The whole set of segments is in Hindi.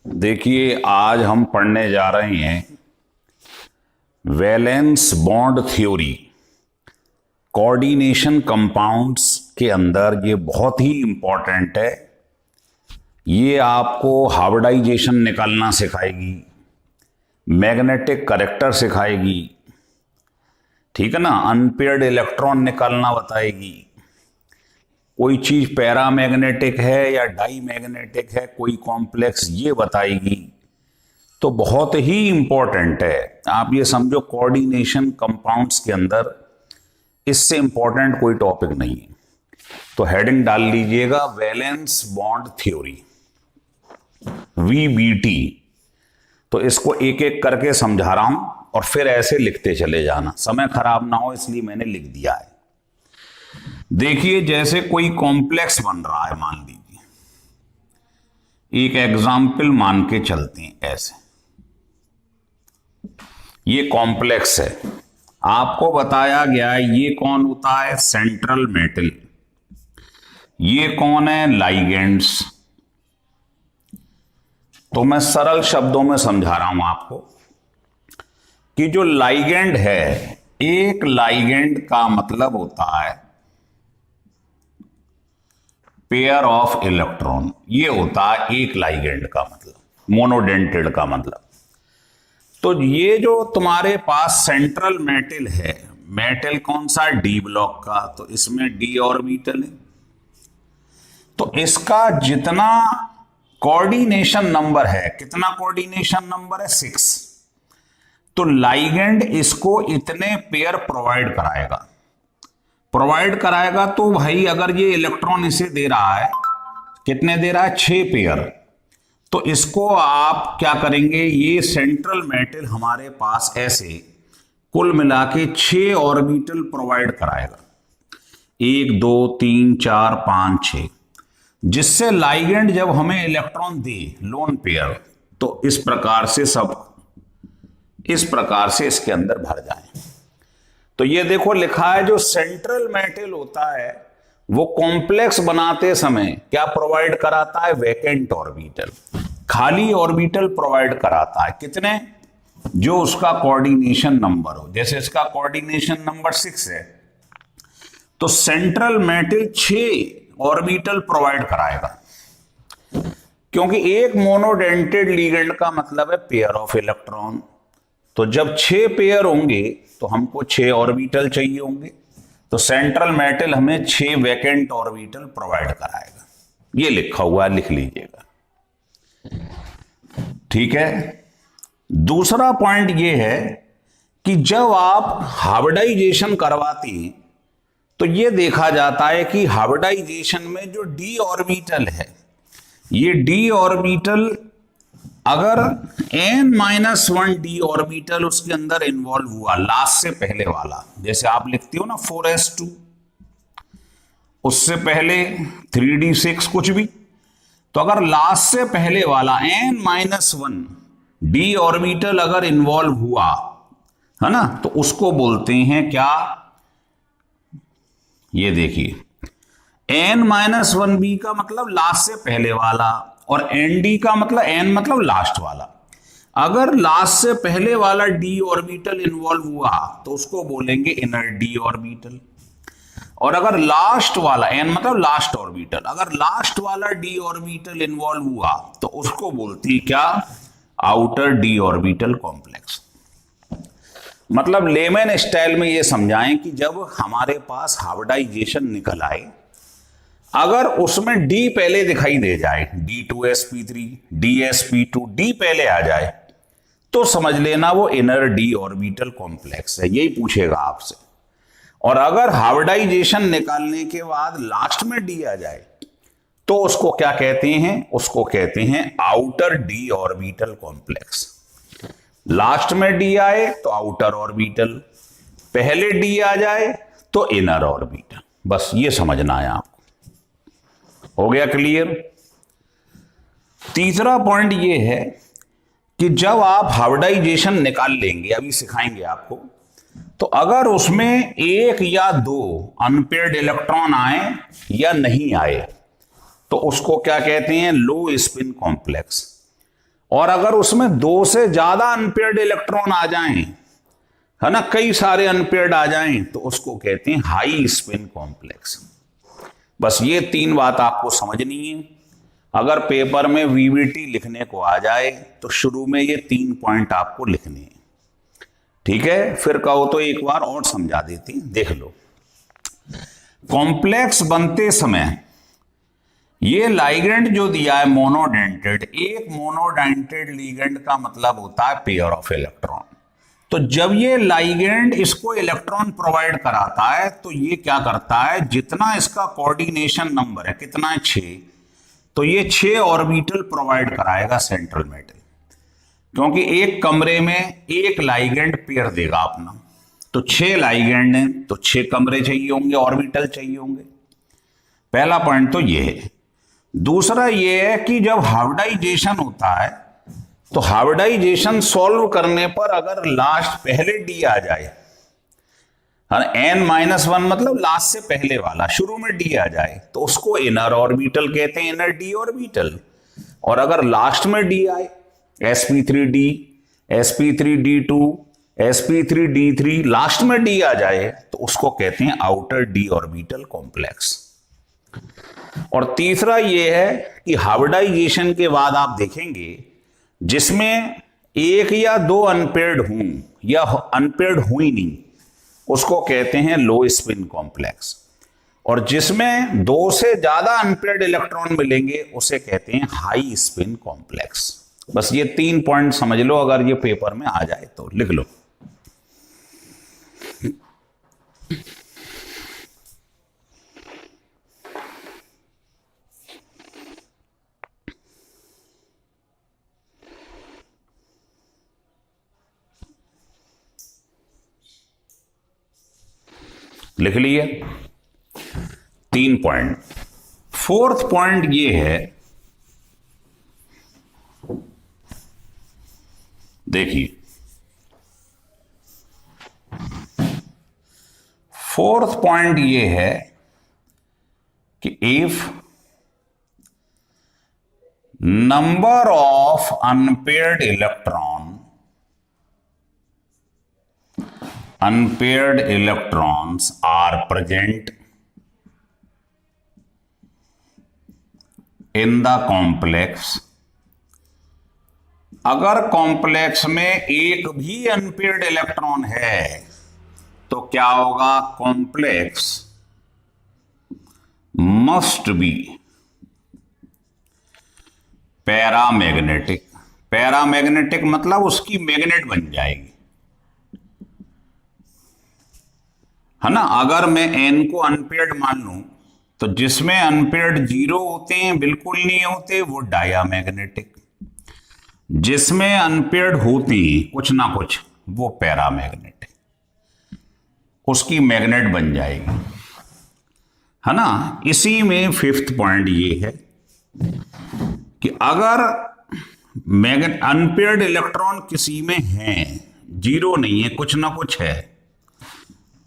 देखिए, आज हम पढ़ने जा रहे हैं valence bond theory. Coordination compounds के अंदर ये बहुत ही इंपॉर्टेंट है। ये आपको हाइब्रिडाइजेशन निकालना सिखाएगी, मैग्नेटिक करेक्टर सिखाएगी, ठीक है ना, अनपेयर्ड इलेक्ट्रॉन निकालना बताएगी, कोई चीज पैरामैग्नेटिक है या डाई मैग्नेटिक है, कोई कॉम्प्लेक्स, ये बताएगी। तो बहुत ही इंपॉर्टेंट है। आप ये समझो कोऑर्डिनेशन कंपाउंड्स के अंदर इससे इंपॉर्टेंट कोई टॉपिक नहीं है। तो हेडिंग डाल लीजिएगा वैलेंस बॉन्ड थ्योरी, VBT। तो इसको एक एक करके समझा रहा हूं और फिर ऐसे लिखते चले जाना, समय खराब ना हो इसलिए मैंने लिख दिया है। देखिए, जैसे कोई कॉम्प्लेक्स बन रहा है, मान लीजिए, एक एग्जाम्पल मान के चलते हैं। ऐसे ये कॉम्प्लेक्स है, आपको बताया गया है ये कौन होता है, सेंट्रल मेटल। ये कौन है, लाइगेंड्स। तो मैं सरल शब्दों में समझा रहा हूं आपको कि जो लाइगेंड है, एक लाइगेंड का मतलब होता है पेयर ऑफ इलेक्ट्रॉन। ये होता है एक लाइगेंड का मतलब, मोनोडेंटेड का मतलब। तो ये जो तुम्हारे पास सेंट्रल मेटल है, मेटल कौन सा, डी ब्लॉक का, तो इसमें डी ऑर्बिटल है। तो इसका जितना कोऑर्डिनेशन नंबर है, कितना कोऑर्डिनेशन नंबर है, 6। तो लाइगेंड इसको इतने पेयर प्रोवाइड कराएगा। तो भाई अगर ये इलेक्ट्रॉन इसे दे रहा है, कितने दे रहा है, 6 पेयर। तो इसको आप क्या करेंगे, ये सेंट्रल मेटल हमारे पास ऐसे कुल मिला के 6 ऑर्बिटल प्रोवाइड कराएगा, 1 2 3 4 5 6, जिससे लाइगेंड जब हमें इलेक्ट्रॉन दे लोन पेयर, तो इस प्रकार से सब इस प्रकार से इसके अंदर भर जाए। तो ये देखो लिखा है, जो सेंट्रल मेटल होता है वो कॉम्प्लेक्स बनाते समय क्या प्रोवाइड कराता है, वैकेंट ऑर्बिटल, खाली ऑर्बिटल प्रोवाइड कराता है। कितने, जो उसका कोऑर्डिनेशन नंबर हो। जैसे इसका कोऑर्डिनेशन नंबर 6 है, तो सेंट्रल मेटल 6 ऑर्बिटल प्रोवाइड कराएगा, क्योंकि एक मोनोडेंटेड लिगेंड का मतलब है पेयर ऑफ इलेक्ट्रॉन। तो जब 6 पेयर होंगे तो हमको 6 ऑर्बिटल चाहिए होंगे। तो सेंट्रल मेटल हमें 6 वैकेंट ऑर्बिटल प्रोवाइड कराएगा। ये लिखा हुआ है, लिख लीजिएगा, ठीक है। दूसरा पॉइंट ये है कि जब आप हाइब्रिडाइजेशन करवाते हैं तो ये देखा जाता है कि हाइब्रिडाइजेशन में जो डी ऑर्बिटल है, ये डी ऑर्बिटल अगर n-1 डी ऑर्बिटल उसके अंदर इन्वॉल्व हुआ, लास्ट से पहले वाला, जैसे आप लिखते हो ना 4s2, उससे पहले 3d6 कुछ भी, तो अगर लास्ट से पहले वाला n-1 डी ऑर्बिटल अगर इन्वॉल्व हुआ है ना, तो उसको बोलते हैं क्या, ये देखिए, n-1b का मतलब लास्ट से पहले वाला, और nd का मतलब n मतलब लास्ट वाला। अगर लास्ट से पहले वाला d ऑर्बिटल इन्वॉल्व हुआ तो उसको बोलेंगे इनर d ऑर्बिटल, और अगर लास्ट वाला, n मतलब लास्ट ऑर्बिटल, अगर लास्ट वाला d ऑर्बिटल इन्वॉल्व हुआ तो उसको बोलती क्या, आउटर d ऑर्बिटल कॉम्प्लेक्स। मतलब लेमन स्टाइल में ये समझाएं कि जब हमारे पास हाइब्रिडाइजेशन निकल आए, अगर उसमें D पहले दिखाई दे जाए, D2sp3, DsP2, D पहले आ जाए, तो समझ लेना वो इनर D ऑर्बिटल कॉम्प्लेक्स है। यही पूछेगा आपसे। और अगर हाइब्रिडाइजेशन निकालने के बाद लास्ट में D आ जाए, तो उसको क्या कहते हैं, उसको कहते हैं outer D orbital complex. Last में D आए तो आउटर ऑर्बिटल, पहले D आ जाए तो इनर ऑर्बिटल। बस ये समझना है आपको। हो गया क्लियर। तीसरा पॉइंट ये है कि जब आप हाइब्रिडाइजेशन निकाल लेंगे, अभी सिखाएंगे आपको, तो अगर उसमें 1 या 2 अनपेयर्ड इलेक्ट्रॉन आए या नहीं आए, तो उसको क्या कहते हैं, लो स्पिन कॉम्प्लेक्स। और अगर उसमें 2 से ज्यादा अनपेयर्ड इलेक्ट्रॉन आ जाएं, है ना, कई सारे अनपेयर्ड आ जाएं, तो उसको कहते हैं हाई स्पिन कॉम्प्लेक्स। बस ये 3 बात आपको समझनी है। अगर पेपर में वीवीटी लिखने को आ जाए तो शुरू में ये 3 पॉइंट आपको लिखने हैं, ठीक है। फिर कहो तो एक बार और समझा देती, देख लो। कॉम्प्लेक्स बनते समय ये लाइगेंड जो दिया है मोनोडेंटेड, एक मोनोडेंटेड लिगेंड का मतलब होता है पेयर ऑफ इलेक्ट्रॉन। तो जब ये लाइगेंड इसको इलेक्ट्रॉन प्रोवाइड कराता है तो ये क्या करता है, जितना इसका कोऑर्डिनेशन नंबर है, कितना है 6, तो ये 6 ऑर्बिटल प्रोवाइड कराएगा सेंट्रल मेटल, क्योंकि एक कमरे में एक लाइगेंड पेयर देगा अपना। तो 6 लाइगेंड हैं तो 6 कमरे चाहिए होंगे, ऑर्बिटल चाहिए होंगे। पहला पॉइंट तो ये है। दूसरा ये है कि जब हाइब्रिडाइजेशन होता है तो हाइब्रिडाइजेशन सॉल्व करने पर अगर लास्ट पहले डी आ जाए, n-1 मतलब लास्ट से पहले वाला, शुरू में डी आ जाए, तो उसको इनर ऑर्बिटल कहते हैं, इनर डी ऑर्बिटल। और अगर लास्ट में डी आए, sp3d, sp3d2, sp3d3, लास्ट में डी आ जाए, तो उसको कहते हैं आउटर डी ऑर्बिटल कॉम्प्लेक्स। और तीसरा यह है कि हाइब्रिडाइजेशन के बाद आप देखेंगे जिसमें 1 या 2 अनपेयर्ड हूं या अनपेयर्ड हुई नहीं, उसको कहते हैं लो स्पिन कॉम्प्लेक्स। और जिसमें 2 से ज्यादा अनपेयर्ड इलेक्ट्रॉन मिलेंगे उसे कहते हैं हाई स्पिन कॉम्प्लेक्स। बस ये 3 पॉइंट समझ लो, अगर ये पेपर में आ जाए तो लिख लो। लिख लिए 3 पॉइंट। 4th पॉइंट ये है, देखिए 4th पॉइंट ये है कि if number of unpaired electrons are present in the complex, अगर कॉम्प्लेक्स में एक भी अनपेयर्ड इलेक्ट्रॉन है तो क्या होगा, complex must be paramagnetic. Paramagnetic मतलब उसकी मैग्नेट बन जाएगी, है ना। अगर मैं n को अनपेयर्ड मान लूं तो जिसमें अनपेयर्ड 0 होते हैं, बिल्कुल नहीं होते, वो डायामैग्नेटिक। जिसमें अनपेयर्ड होते हैं कुछ ना कुछ, वो पैरामैग्नेटिक, उसकी मैग्नेट बन जाएगी, है ना। इसी में 5th पॉइंट ये है कि अगर अनपेयर्ड इलेक्ट्रॉन किसी में है, 0 नहीं है, कुछ ना कुछ है,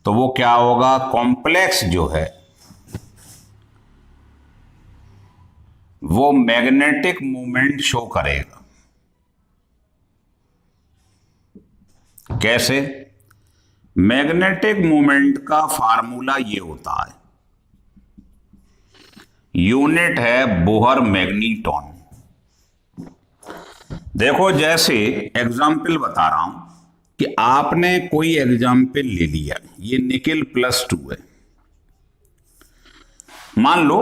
तो वो क्या होगा, कॉम्प्लेक्स जो है वो मैग्नेटिक मूवमेंट शो करेगा। कैसे? मैग्नेटिक मूवमेंट का फार्मूला ये होता है, यूनिट है बोहर मैग्नीटॉन। देखो जैसे एग्जाम्पल बता रहा हूं कि आपने कोई एग्जाम्पल ले लिया, ये निकेल +2 है, मान लो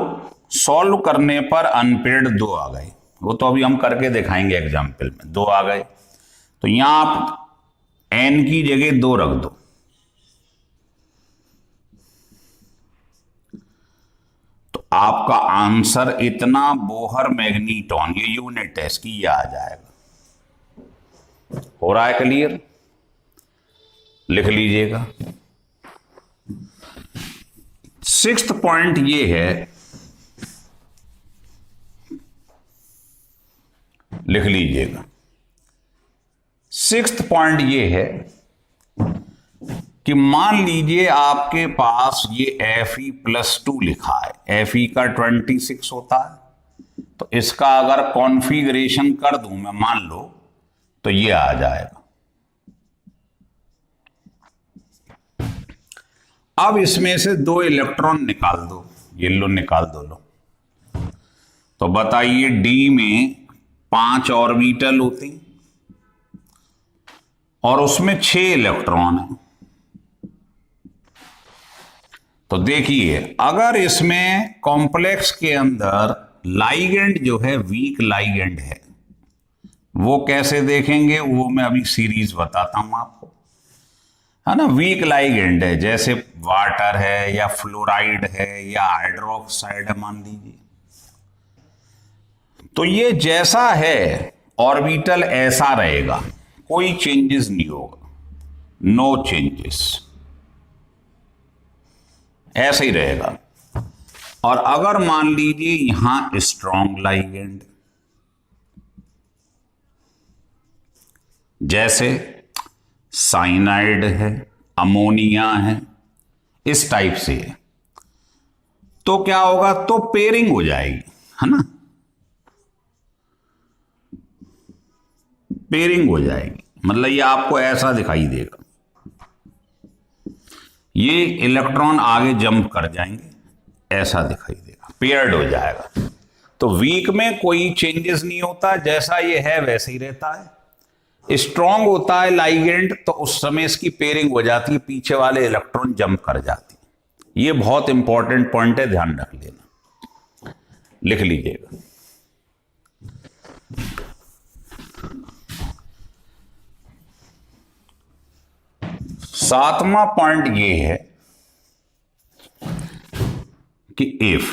सॉल्व करने पर अनपेयर्ड 2 आ गए, वो तो अभी हम करके दिखाएंगे एग्जाम्पल में, 2 आ गए, तो यहां आप n की जगह 2 रख दो, तो आपका आंसर इतना बोहर मैग्नीटॉन, ये यूनिट है इसकी, ये आ जाएगा। हो रहा है क्लियर? लिख लीजिएगा। 6th पॉइंट ये है, लिख लीजिएगा। 6th पॉइंट ये है कि मान लीजिए आपके पास ये Fe+2 लिखा है, Fe का 26 होता है, तो इसका अगर कॉन्फ़िगरेशन कर दूं मैं, मान लो, तो ये आ जाएगा। अब इसमें से 2 इलेक्ट्रॉन निकाल दो, ये लो निकाल दो, लो। तो बताइए डी में 5 ऑर्बिटल होते और उसमें 6 इलेक्ट्रॉन है। तो देखिए अगर इसमें कॉम्प्लेक्स के अंदर लाइगेंड जो है वीक लाइगेंड है, वो कैसे देखेंगे वो मैं अभी सीरीज बताता हूं आपको, है ना। वीक लाइगेंड है, जैसे वाटर है या फ्लोराइड है या हाइड्रोक्साइड है मान लीजिए, तो ये जैसा है ऑर्बिटल ऐसा रहेगा, कोई चेंजेस नहीं होगा, नो चेंजेस, ऐसे ही रहेगा। और अगर मान लीजिए यहां स्ट्रॉन्ग लाइगेंड, जैसे साइनाइड है, अमोनिया है, इस टाइप से है, तो क्या होगा, तो पेयरिंग हो जाएगी, है ना, पेयरिंग हो जाएगी। मतलब ये आपको ऐसा दिखाई देगा, ये इलेक्ट्रॉन आगे जंप कर जाएंगे, ऐसा दिखाई देगा, पेयर्ड हो जाएगा। तो वीक में कोई चेंजेस नहीं होता, जैसा ये है वैसे ही रहता है। स्ट्रॉन्ग होता है लाइगेंड, तो उस समय इसकी पेयरिंग हो जाती है, पीछे वाले इलेक्ट्रॉन जंप कर जाती है। ये बहुत इंपॉर्टेंट पॉइंट है, ध्यान रख लेना, लिख लीजिएगा। सातवां पॉइंट ये है कि इफ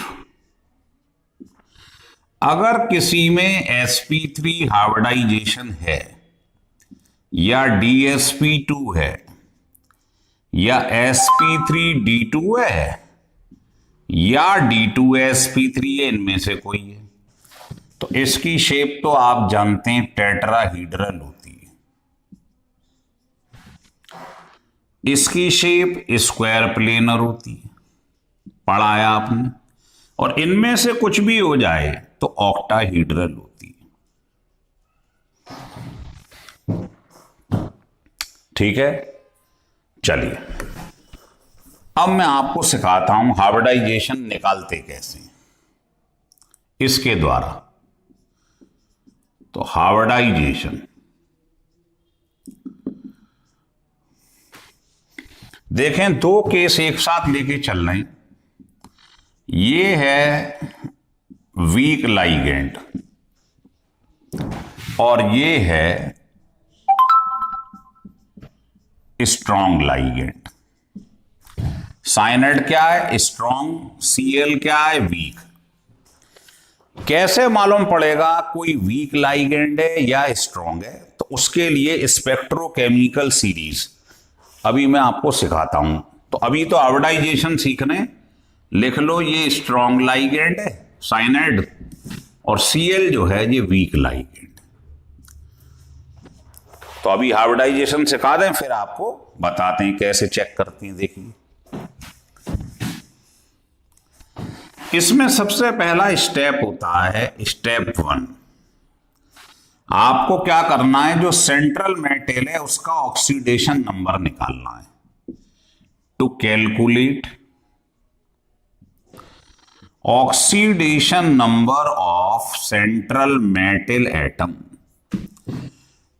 अगर किसी में sp3 हाइब्रिडाइजेशन है या dsp2 है या sp3d2 है या d2sp3 है, इनमें से कोई है, तो इसकी शेप तो आप जानते हैं टेट्राहीड्रल होती है। इसकी शेप स्क्वायर प्लेनर होती है, पढ़ाया आपने। और इनमें से कुछ भी हो जाए तो ऑक्टाहीड्रल होती है। ठीक है, चलिए अब मैं आपको सिखाता हूं हाइब्रिडाइजेशन निकालते कैसे, इसके द्वारा। तो हाइब्रिडाइजेशन, देखें 2 केस एक साथ लेके चल रहे हैं। ये है वीक लाइगेंड और ये है स्ट्रॉन्ग लाइगेंड। साइनाइड क्या है, स्ट्रॉन्ग, Cl क्या है, वीक। कैसे मालूम पड़ेगा कोई वीक लाइगेंड है या स्ट्रॉन्ग है, तो उसके लिए स्पेक्ट्रोकेमिकल सीरीज अभी मैं आपको सिखाता हूं। तो अभी तो हाइब्रिडाइजेशन सीखने, लिख लो ये स्ट्रॉन्ग लाइगेंड है साइनाइड, और Cl जो है ये वीक लाइगेंड। तो अभी हाइब्रिडाइजेशन सिखा दें, फिर आपको बताते हैं कैसे चेक करते हैं। देखिए इसमें सबसे पहला स्टेप होता है स्टेप 1। आपको क्या करना है, जो सेंट्रल मेटल है उसका ऑक्सीडेशन नंबर निकालना है। To calculate oxidation number of central metal atom,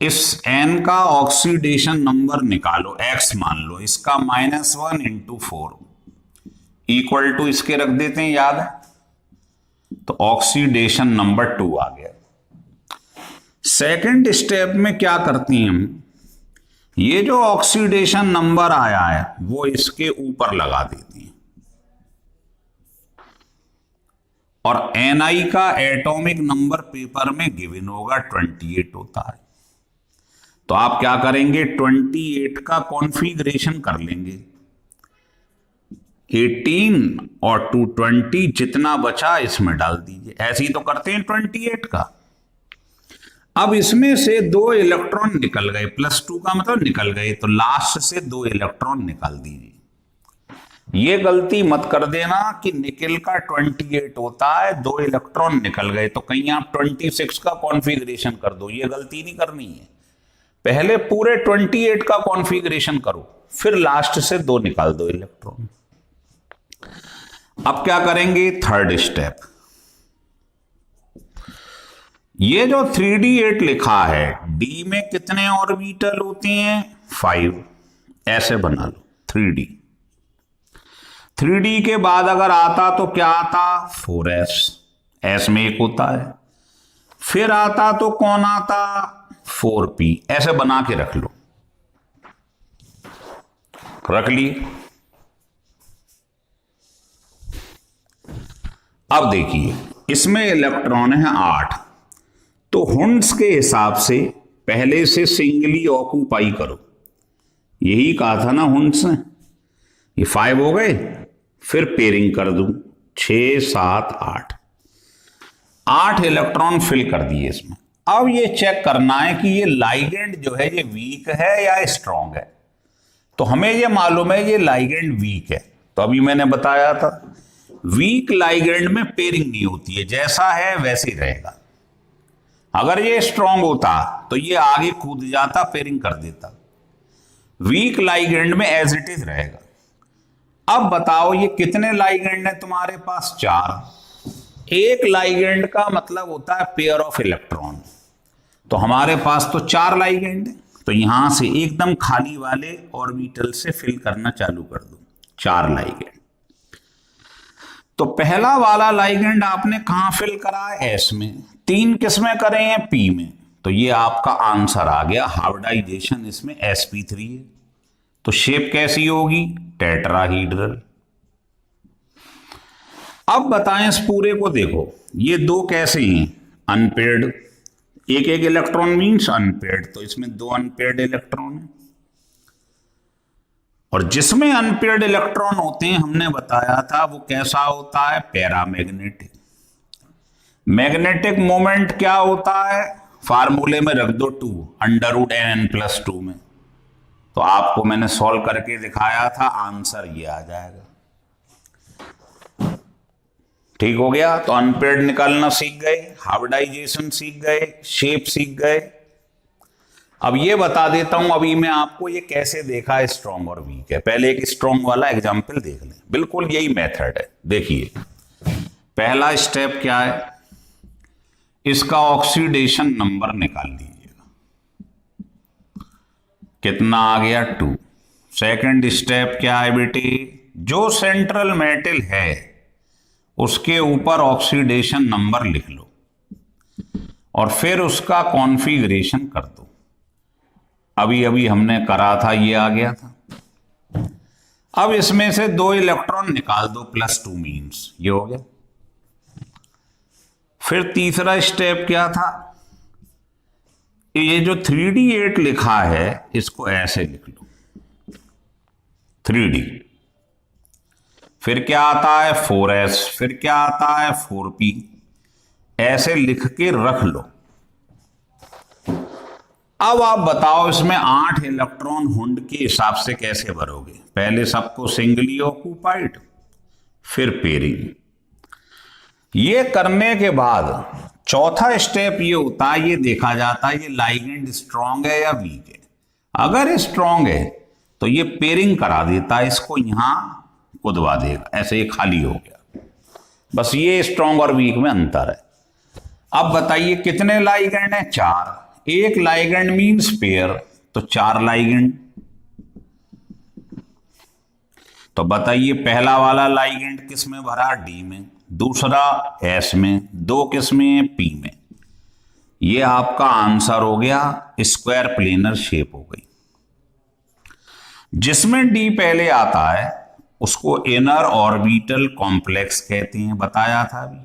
इस n का ऑक्सीडेशन नंबर निकालो, x मान लो, इसका -1 × 4 इक्वल टू इसके रख देते हैं, याद है, तो ऑक्सीडेशन नंबर 2 आ गया। सेकंड स्टेप में क्या करती हैं हम, ये जो ऑक्सीडेशन नंबर आया है वो इसके ऊपर लगा देती हैं, और Ni का एटॉमिक नंबर पेपर में गिवन होगा 28 होता है। तो आप क्या करेंगे, 28 का कॉन्फ़िगरेशन कर लेंगे, 18 और 220 जितना बचा इसमें डाल दीजिए। ऐसे ही तो करते हैं 28 का। अब इसमें से 2 इलेक्ट्रॉन निकल गए, +2 का मतलब निकल गए, तो लास्ट से 2 इलेक्ट्रॉन निकाल दीजिए। ये गलती मत कर देना कि निकेल का 28 होता है, 2 इलेक्ट्रॉन निकल गए तो कहीं आप 26 का कॉन्फ़िगरेशन कर दो। ये गलती नहीं करनी है। पहले पूरे 28 का कॉन्फ़िगरेशन करो, फिर लास्ट से 2 निकाल दो इलेक्ट्रॉन। अब क्या करेंगे, थर्ड स्टेप। ये जो 3d8 लिखा है, d में कितने ऑर्बिटल होते हैं, 5। ऐसे बना लो 3d। 3d के बाद अगर आता तो क्या आता, 4s। s में 1 होता है। फिर आता तो कौन आता, 4p। ऐसे बना के रख लो। रख लिए। अब देखिए, इसमें इलेक्ट्रॉन है 8। तो हुंड्स के हिसाब से पहले से सिंगली ऑक्यूपाई करो। यही कहा था ना हुंड्स ने। ये 5 हो गए, फिर पेयरिंग कर दूं, 6 7 8। 8 इलेक्ट्रॉन फिल कर दिए इसमें। अब ये चेक करना है कि ये लाइगेंड जो है ये वीक है या स्ट्रांग है। तो हमें ये मालूम है ये लाइगेंड वीक है। तो अभी मैंने बताया था वीक लाइगेंड में पेयरिंग नहीं होती है, जैसा है वैसे ही रहेगा। अगर ये स्ट्रांग होता तो ये आगे कूद जाता, पेयरिंग कर देता। वीक लाइगेंड में एज इट इज रहेगा। अब बताओ ये कितने लाइगेंड है तुम्हारे पास, 4। एक लाइगेंड का मतलब होता है पेयर ऑफ इलेक्ट्रॉन। तो हमारे पास तो 4 लाइगेंड है। तो यहां से एकदम खाली वाले ऑर्बिटल से फिल करना चालू कर दो, 4 लाइगेंड। तो पहला वाला लाइगेंड आपने कहां फिल करा है, एस में। 3 किसमें करे हैं, पी में। तो ये आपका आंसर आ गया। हाइब्रिडाइजेशन इसमें sp3 है। तो शेप कैसी होगी, टेट्राहीड्रल। अब बताएं इस पूरे को देखो, ये 2 कैसे हैं, अनपेयर्ड। एक इलेक्ट्रॉन मींस अनपेयर्ड। तो इसमें 2 अनपेयर्ड इलेक्ट्रॉन है। और जिसमें अनपेयर्ड इलेक्ट्रॉन होते हैं हमने बताया था वो कैसा होता है, पैरामैग्नेटिक। मैग्नेटिक मोमेंट क्या होता है, फार्मूले में रख दो 2 √n+2 में। तो आपको मैंने सॉल्व करके दिखाया था, आंसर ये आ जाएगा। ठीक हो गया। तो अनपेयर्ड निकालना सीख गए, हाइब्रिडाइजेशन सीख गए, शेप सीख गए। अब ये बता देता हूं अभी मैं आपको ये कैसे देखा है स्ट्रॉन्ग और वीक है। पहले एक स्ट्रॉन्ग वाला एग्जांपल देख लें। बिल्कुल यही मेथड है। देखिए पहला स्टेप क्या है, इसका ऑक्सीडेशन नंबर निकाल लीजिएगा। कितना आ गया, 2। सेकंड स्टेप क्या है बेटे, जो सेंट्रल मेटल है उसके ऊपर ऑक्सीडेशन नंबर लिख लो और फिर उसका कॉन्फ़िगरेशन कर दो। अभी अभी हमने करा था, ये आ गया था। अब इसमें से 2 इलेक्ट्रॉन निकाल दो, +2 मीन्स ये हो गया। फिर तीसरा स्टेप क्या था, ये जो 3d8 लिखा है इसको ऐसे लिख लो, 3d। फिर क्या आता है, 4s। फिर क्या आता है, 4p। ऐसे लिख के रख लो। अब आप बताओ इसमें 8 इलेक्ट्रॉन हुंड के हिसाब से कैसे भरोगे। पहले सबको सिंगली ऑक्यूपाइड, फिर पेयरिंग। ये करने के बाद चौथा स्टेप ये होता है, ये देखा जाता है ये लाइगेंड स्ट्रांग है या वीक है। अगर स्ट्रांग है तो ये पेयरिंग करा देता है, इसको यहां कुदवा देगा, ऐसे ये खाली हो गया। बस ये स्ट्रांग और वीक में अंतर है। अब बताइए कितने लाइगेंड है, 4। एक लाइगेंड मीन्स पेयर, तो 4 लाइगेंड। तो बताइए पहला वाला लाइगेंड किस में भरा, डी में। दूसरा एस में। 2 किस में, पी में। ये आपका आंसर हो गया, स्क्वायर प्लेनर शेप हो गई। जिसमें डी पहले आता है उसको इनर ऑर्बिटल कॉम्प्लेक्स कहते हैं, बताया था अभी।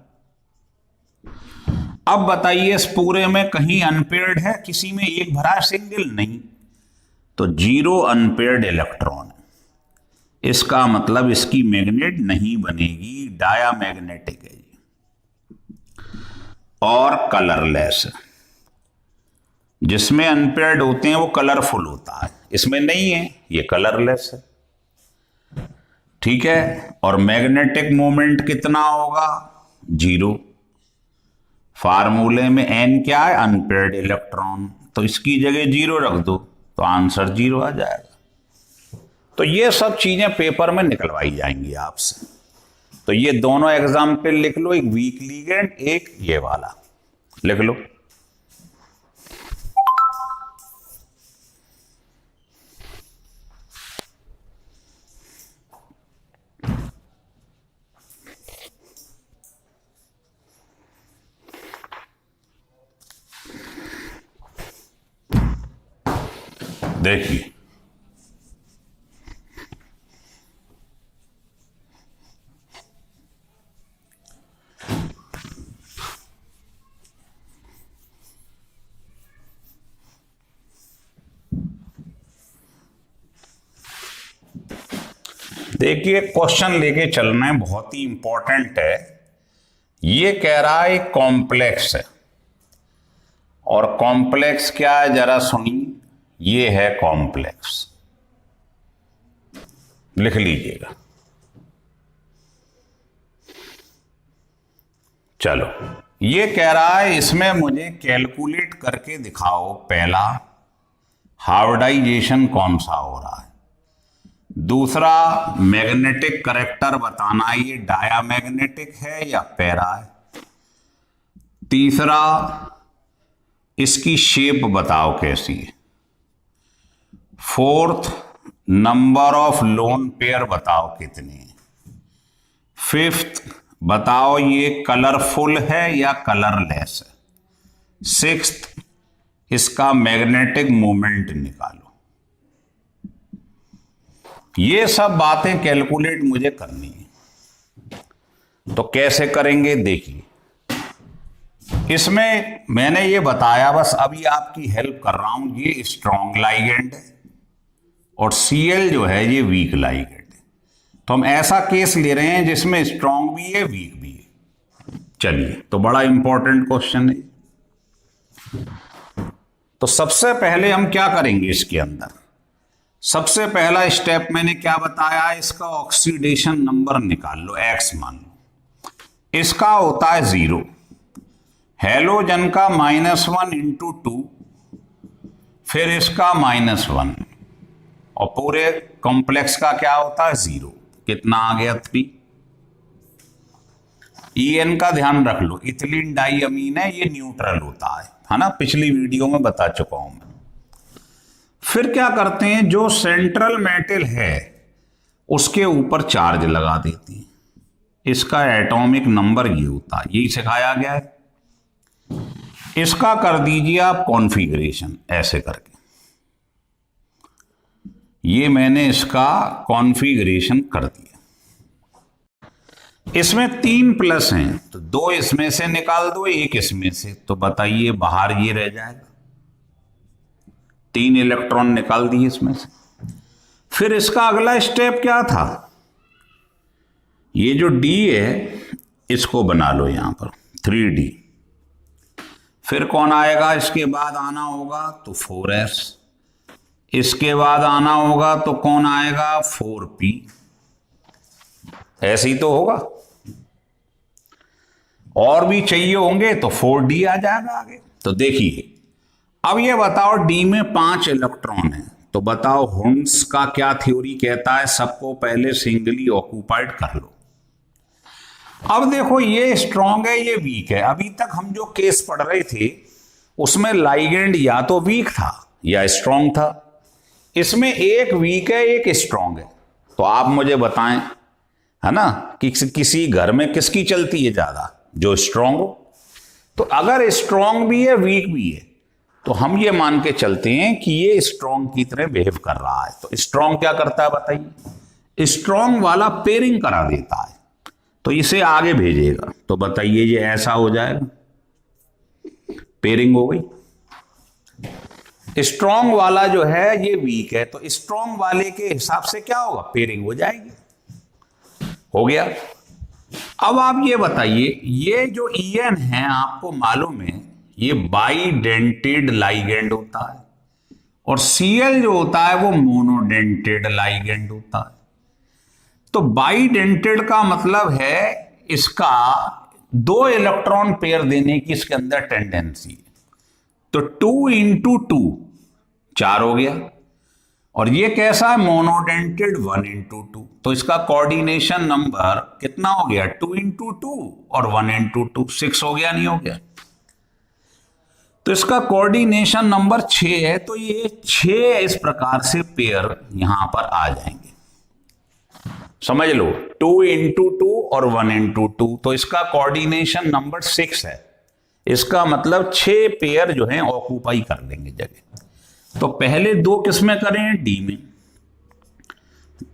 अब बताइए इस पूरे में कहीं अनपेयर्ड है, किसी में एक भरा, सिंगल नहीं। तो 0 अनपेयर्ड इलेक्ट्रॉन। इसका मतलब इसकी मैग्नेट नहीं बनेगी, डायामैग्नेटिक है और कलरलेस है। जिसमें अनपेयर्ड होते हैं वो कलरफुल होता है, इसमें नहीं है, ये कलरलेस है। ठीक है, और मैग्नेटिक मोमेंट कितना होगा, 0। फार्मूले में n क्या है, अनपेयर्ड इलेक्ट्रॉन, तो इसकी जगह 0 रख दो तो आंसर 0 आ जाएगा। तो ये सब चीजें पेपर में निकलवाई जाएंगी आपसे। तो ये दोनों एग्जाम्पल लिख लो, एक वीक लिगेंड, एक ये वाला लिख लो। देखिए देखिए क्वेश्चन लेके चलना है, बहुत ही इंपॉर्टेंट है। ये कह रहा है कॉम्प्लेक्स है, और कॉम्प्लेक्स क्या है जरा सुनिए, ये है कॉम्प्लेक्स, लिख लीजिएगा। चलो, ये कह रहा है इसमें मुझे कैलकुलेट करके दिखाओ, पहला हाइब्रिडाइजेशन कौन सा हो रहा है, दूसरा मैग्नेटिक करेक्टर बताना ये डायामैग्नेटिक है या पैरा है, तीसरा इसकी शेप बताओ कैसी है, fourth number of lone pair बताओ कितने हैं, फिफ्थ बताओ ये कलरफुल है या कलरलेस है, सिक्स्थ इसका मैग्नेटिक मोमेंट निकालो। ये सब बातें कैलकुलेट मुझे करनी है। तो कैसे करेंगे देखिए, इसमें मैंने ये बताया, बस अभी आपकी हेल्प कर रहा हूं। ये स्ट्रॉन्ग लाइगेंड है और Cl जो है ये वीक लाइगेंड है। तो हम ऐसा केस ले रहे हैं जिसमें स्ट्रॉन्ग भी है वीक भी है। चलिए, तो बड़ा इंपॉर्टेंट क्वेश्चन है। तो सबसे पहले हम क्या करेंगे, इसके अंदर सबसे पहला स्टेप मैंने क्या बताया, इसका ऑक्सीडेशन नंबर निकाल लो, X मान लो। इसका होता है 0, हैलोजन का -1 × 2, फिर इसका -1, और पूरे कॉम्प्लेक्स का क्या होता है 0। कितना आ गया 3। En का ध्यान रख लो, इथिलीन डाइअमीन है, ये न्यूट्रल होता है ना, पिछली वीडियो में बता चुका हूं मैं। फिर क्या करते हैं, जो सेंट्रल मेटल है उसके ऊपर चार्ज लगा देते हैं। इसका एटॉमिक नंबर ये होता है, यही सिखाया गया है। इसका कर दीजिए आप कॉन्फ़िगरेशन ऐसे करके। ये मैंने इसका कॉन्फ़िगरेशन कर दिया। इसमें 3 प्लस हैं, तो 2 इसमें से निकाल दो, 1 इसमें से, तो बताइए बाहर ये रह जाएगा। 3 इलेक्ट्रॉन निकाल दिए इसमें से। फिर इसका अगला स्टेप क्या था, ये जो D है इसको बना लो यहां पर 3D। फिर कौन आएगा इसके बाद आना होगा, तो 4s। इसके बाद आना होगा तो कौन आएगा, 4p। ऐसे ही तो होगा, और भी चाहिए होंगे तो 4d आ जाएगा आगे। तो देखिए, अब ये बताओ D में 5 इलेक्ट्रॉन है, तो बताओ हुंड्स का क्या थ्योरी कहता है, सबको पहले सिंगली ऑक्यूपाइड कर लो। अब देखो, ये स्ट्रांग है ये वीक है। अभी तक हम जो केस पढ़ रहे थे उसमें लाइगेंड या तो वीक था या स्ट्रांग था। इसमें एक वीक है एक स्ट्रांग है। तो आप मुझे बताएं, है ना, कि किसी घर में किसकी चलती है ज्यादा, जो स्ट्रांग हो। तो अगर स्ट्रांग भी है वीक भी है, तो हम ये मान के चलते हैं कि ये स्ट्रांग की तरह बिहेव कर रहा है। तो स्ट्रांग क्या करता है बताइए, स्ट्रांग वाला पेयरिंग करा देता है, तो इसे आगे भेजेगा। तो बताइए ये ऐसा हो जाएगा, पेयरिंग हो गई। स्ट्रांग वाला जो है ये वीक है, तो स्ट्रांग वाले के हिसाब से क्या होगा, पेयरिंग हो जाएगी। हो गया। अब आप ये बताइए, ये जो En है आपको मालूम है ये बाइडेंटेड लाइगेंड होता है, और Cl जो होता है वो मोनोडेंटेड लाइगेंड होता है। तो बाइडेंटेड का मतलब है इसका 2 इलेक्ट्रॉन पेयर देने की इसके अंदर टेंडेंसी है। तो 2 इंटू 2 4 हो गया। और ये कैसा है? Monodentate 1 into 2। तो इसका कोऑर्डिनेशन नंबर कितना हो गया? 2 इंटू 2 और 1 इंटू 2 6 हो गया, नहीं हो गया? तो इसका कोऑर्डिनेशन नंबर 6 है। तो ये 6 इस प्रकार से पेयर यहां पर आ जाएंगे, समझ लो। 2 इंटू 2 और 1 इंटू 2, तो इसका कोऑर्डिनेशन नंबर 6 है। इसका मतलब 6 पेयर जो है ऑक्यूपाई कर लेंगे जगह। तो पहले 2 किस में करें? डी में,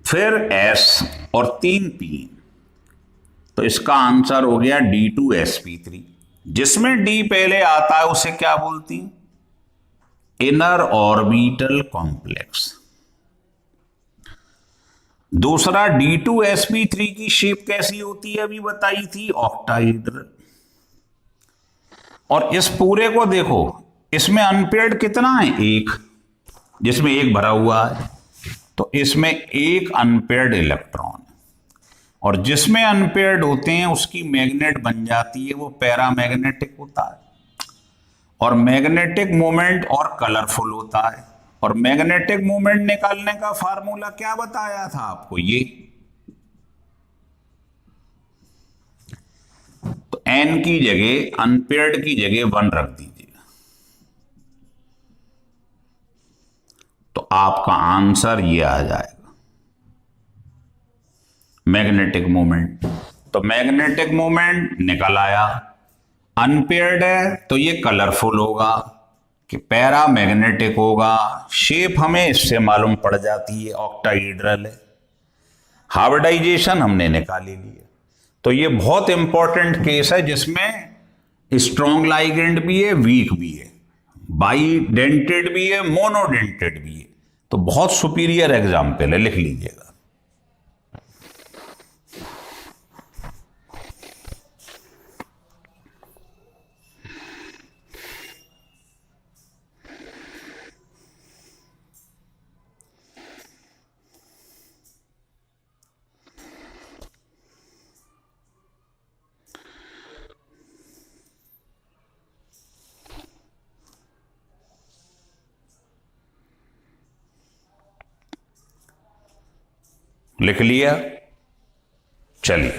फिर एस और 3 पी। तो इसका आंसर हो गया D2sp3। जिसमें डी पहले आता है उसे क्या बोलती हैं? Inner orbital complex. दूसरा D2sp3 की शेप कैसी होती है? अभी बताई थी, ऑक्टाहेड्रल। और इस पूरे को देखो, इसमें अनपेयर्ड कितना है? 1, जिसमें 1 भरा हुआ है। तो इसमें 1 अनपेयर्ड इलेक्ट्रॉन, और जिसमें अनपेयर्ड होते हैं उसकी मैग्नेट बन जाती है, वो पैरामैग्नेटिक होता है। और मैग्नेटिक मोमेंट और कलरफुल होता है। और मैग्नेटिक मोमेंट निकालने का फार्मूला क्या बताया था आपको? ये तो n की जगह, अनपेयर्ड की जगह 1 रख दीजिए, तो आपका आंसर ये आ जाएगा, मैग्नेटिक मोमेंट। तो मैग्नेटिक मोमेंट निकल आया। अनपेयर्ड है तो ये कलरफुल होगा कि पैरामैग्नेटिक होगा। शेप हमें इससे मालूम पड़ जाती है, ऑक्टाहेड्रल है। हाइब्रिडाइजेशन हमने निकाली ली है। तो ये बहुत इंपॉर्टेंट केस है जिसमें स्ट्रॉन्ग लाइगेंड भी है, वीक भी है, बाइडेंटेड भी है, मोनोडेंटेड भी है। तो बहुत सुपीरियर एग्जाम्पल है, लिख लीजिएगा। लिख लिया? चलिए,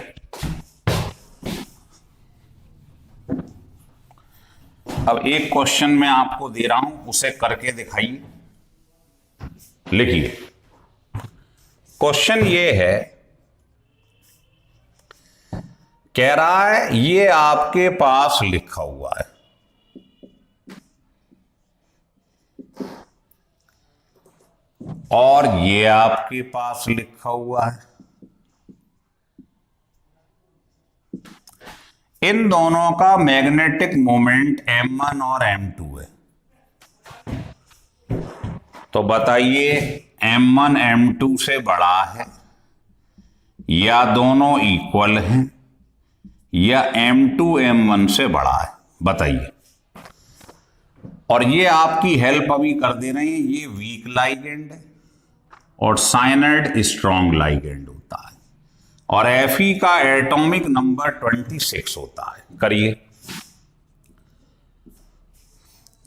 अब एक क्वेश्चन मैं आपको दे रहा हूं, उसे करके दिखाइए। लिखिए, क्वेश्चन ये है, कह रहा है ये आपके पास लिखा हुआ है, और ये आपके पास लिखा हुआ है। इन दोनों का मैग्नेटिक मोमेंट M1 और M2 है। तो बताइए M1 M2 से बड़ा है, या दोनों इक्वल हैं, या M2 M1 से बड़ा है? बताइए। और ये आपकी हेल्प अभी कर दे रहे हैं, ये वीक लाइगेंड है और साइनाइड स्ट्रॉन्ग लाइगेंड होता है, और Fe का एटॉमिक नंबर 26 होता है। करिए।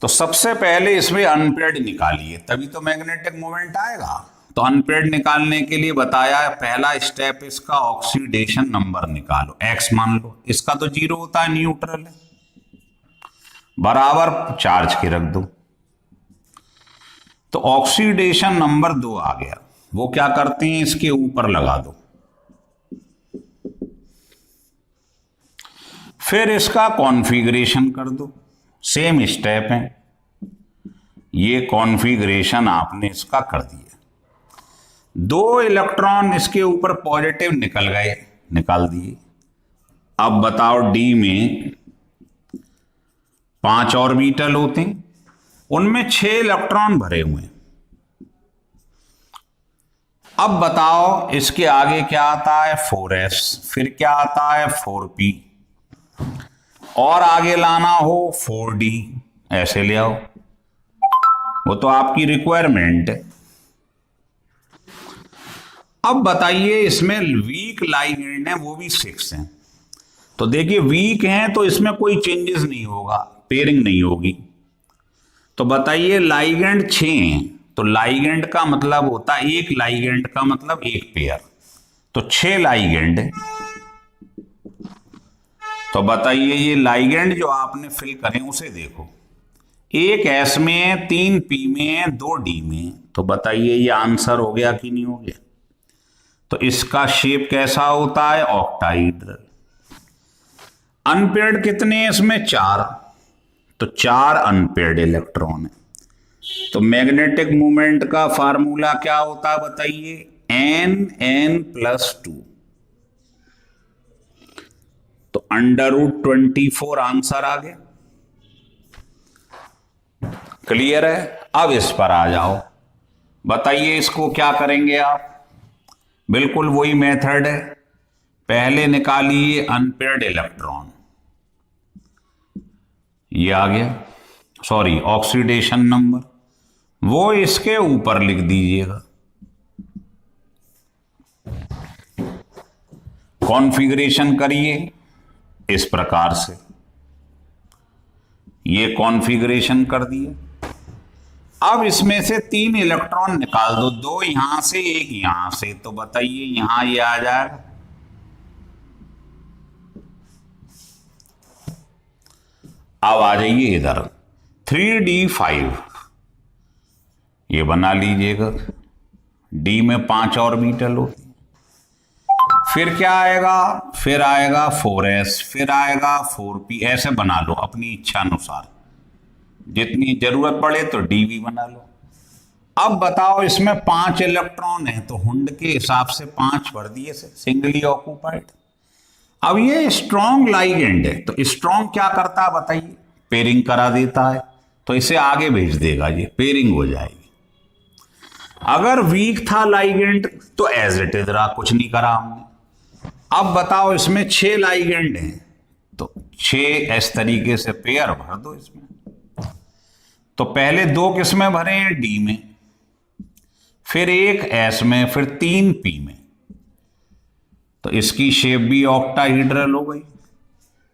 तो सबसे पहले इसमें अनपेयर्ड निकालिए, तभी तो मैग्नेटिक मोमेंट आएगा। तो अनपेयर्ड निकालने के लिए बताया है, पहला स्टेप इसका ऑक्सीडेशन नंबर निकालो, X मान लो। इसका तो 0 होता है, न्यूट्रल है, बराबर चार्ज के रख दो। तो ऑक्सीडेशन नंबर 2 आ गया। वो क्या करते हैं, इसके ऊपर लगा दो। फिर इसका कॉन्फ़िगरेशन कर दो, सेम स्टेप है। ये कॉन्फ़िगरेशन आपने इसका कर दिया। 2 इलेक्ट्रॉन इसके ऊपर पॉजिटिव निकल गए, निकाल दिए। अब बताओ डी में 5 ऑर्बिटल होते हैं, उनमें 6 इलेक्ट्रॉन भरे हुए हैं। अब बताओ इसके आगे क्या आता है? 4s, फिर क्या आता है? 4p, और आगे लाना हो 4d, ऐसे ले आओ। वो तो आपकी रिक्वायरमेंट है। अब बताइए इसमें वीक लाइगेंड है, वो भी 6 हैं। तो देखिए वीक हैं तो इसमें कोई चेंजेस नहीं होगा, पेयरिंग नहीं होगी। तो बताइए लाइगेंड 6 हैं, तो लाइगेंड का मतलब होता है एक लाइगेंड का मतलब एक पेयर, तो 6 लाइगेंड है। तो बताइए ये लाइगेंड जो आपने फिल करें उसे देखो, एक एस में है, 3 पी में है, 2 डी में है। तो बताइए ये आंसर हो गया कि नहीं हो गया? तो इसका शेप कैसा होता है? ऑक्टाहेड्रल। अनपेयर्ड कितने हैं इसमें? 4, तो 4 अनपेयर्ड इलेक्ट्रॉन है। तो मैग्नेटिक मोमेंट का फार्मूला क्या होता है बताइए? n+2, तो √24 आंसर आ गया। क्लियर है? अब इस पर आ जाओ, बताइए इसको क्या करेंगे आप? बिल्कुल वही मेथड है, पहले निकालिए अनपेयर्ड इलेक्ट्रॉन, ये आ गया, सॉरी ऑक्सीडेशन नंबर, वो इसके ऊपर लिख दीजिएगा। कॉन्फ़िगरेशन करिए इस प्रकार से, ये कॉन्फ़िगरेशन कर दिए। अब इसमें से 3 इलेक्ट्रॉन निकाल दो, 2 यहां से 1 यहां से, तो बताइए यहां ये आ जाएगा। अब आ जाइए इधर 3d5, ये बना लीजिएगा, डी में 5 ऑर्बिटल होती। फिर क्या आएगा? फिर आएगा 4s, फिर आएगा 4p, ऐसे बना लो अपनी इच्छा अनुसार, जितनी जरूरत पड़े तो डी भी बना लो। अब बताओ इसमें 5 इलेक्ट्रॉन है, तो हुंड के हिसाब से 5 भर दिए से, सिंगली ऑक्यूपाइड। अब ये स्ट्रॉन्ग लाइगेंड है, तो स्ट्रॉन्ग क्या करता है बताइए? पेयरिंग करा देता है, तो इसे आगे भेज देगा, ये पेयरिंग हो जाएगी। अगर वीक था लाइगेंड तो एज इट इज रहा, कुछ नहीं करा हमने। अब बताओ इसमें 6 लाइगेंड हैं, तो 6 इस तरीके से पेयर भर दो इसमें। तो पहले 2 किस में भरे हैं? डी में, फिर 1 एस में, फिर 3 पी में, तो इसकी शेप भी ऑक्टाहेड्रल हो गई।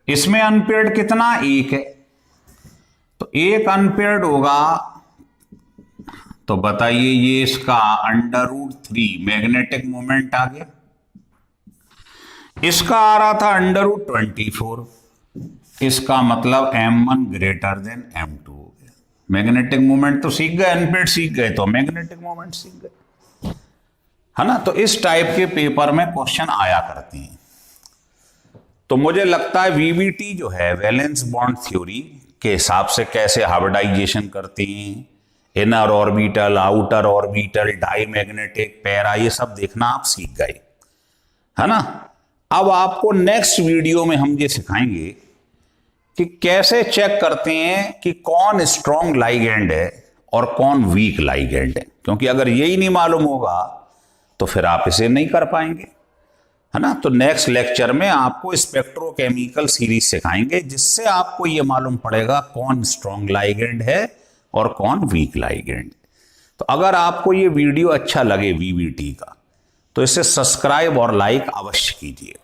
इसमें अनपेयर्ड कितना? 1 है, तो 1 अनपेयर्ड होगा, तो बताइए ये इसका √3 मैग्नेटिक मोमेंट आ गया। इसका आ रहा था √24, इसका मतलब m1 ग्रेटर देन m2 हो गया। मैग्नेटिक मोमेंट तो सीख गए, अनपेयर्ड सीख गए तो मैग्नेटिक मोमेंट सीख गए, है ना। तो इस टाइप के पेपर में क्वेश्चन आया करते हैं। तो मुझे लगता है वीवीटी जो है वैलेंस बॉन्ड थ्योरी के हिसाब से कैसे हाइब्रिडाइजेशन करते हैं, inner orbital, outer orbital, diamagnetic, para, ये सब देखना आप सीख गए, है ना। अब आपको नेक्स्ट वीडियो में हम ये सिखाएंगे कि कैसे चेक करते हैं कि कौन स्ट्रॉन्ग लाइगेंड है और कौन वीक लाइगेंड है, क्योंकि अगर यही नहीं मालूम होगा तो फिर आप इसे नहीं कर पाएंगे, है ना। तो नेक्स्ट लेक्चर में आपको स्पेक्ट्रोकेमिकल सीरीज सिखाएंगे, जिससे आपको यह मालूम पड़ेगा कौन स्ट्रॉन्ग लाइगेंड है और कौन वीक लाइगेंड। तो अगर आपको ये वीडियो अच्छा लगे वीवीटी का, तो इसे सब्सक्राइब और लाइक अवश्य कीजिए।